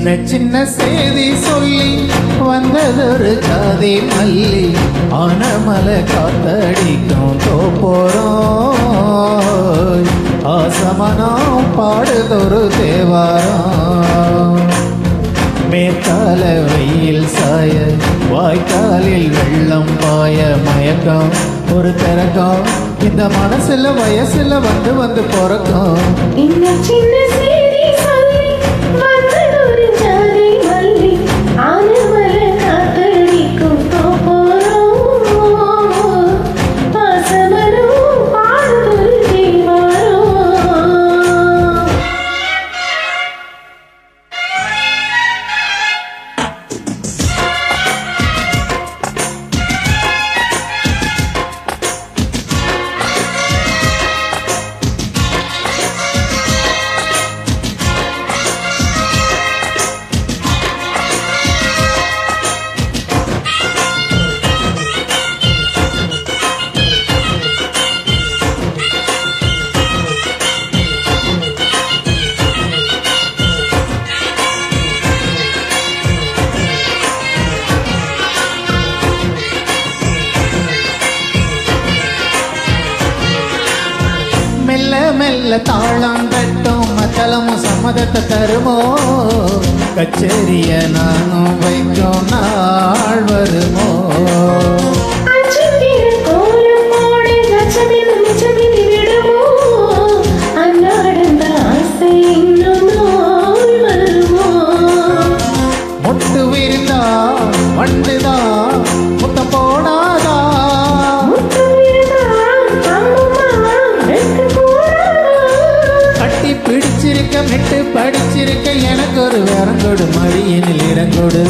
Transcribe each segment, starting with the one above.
சின்ன சின்ன செய்தி சொல்லி வந்ததொரு ஜாதி மல்லி ஆனமலை காத்தடிக்கும் தோப்போறோம் ஆசமனம் பாடுதொரு தேவாரம் மேற்கால வெயில் சாய வாய்க்காலில் வெள்ளம் பாய மயக்கம் ஒரு திறக்கம் இந்த மனசுல வயசுல வந்து வந்து பிறக்கும் மெல்ல தாளம் தட்டும் மத்தளமும் சம்மதத்தை தருமோ கச்சேரிய நானும் வைக்கும் நாள் வருமோ முட்டு விரிந்தா வண்டுதா முத்தம் போடாதா பிடிச்சிருக்க மெட்டு படிச்சிருக்க எனக்கு ஒரு வரங்கொடு மடியினில் இறங்கொடு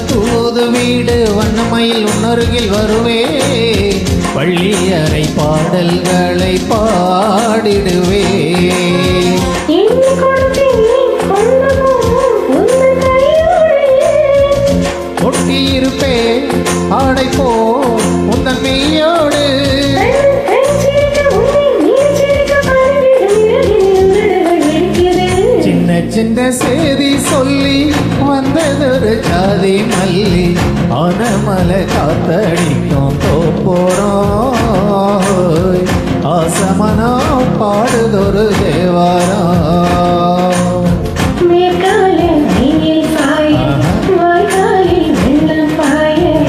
தூது வீடு வண்ணமயில் உன்னருகில் வருவே பள்ளி அறை பாடல்களை பாடிடுவே ஒட்டியிருப்பே ஆடை போ உந்தன் மெய்யோடு சின்ன சின்ன செய்தி சொல்லி வந்ததொரு ஜாதி மல்லி ஆனமலை காத்தடிக்கும் தோப்போறோம் ஆசமனம் பாடுதொரு தேவாரம்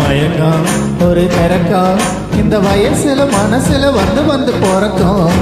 மயக்கம் ஒரு திறக்கம் இந்த வயசுல மனசுல வந்து வந்து பிறக்கும்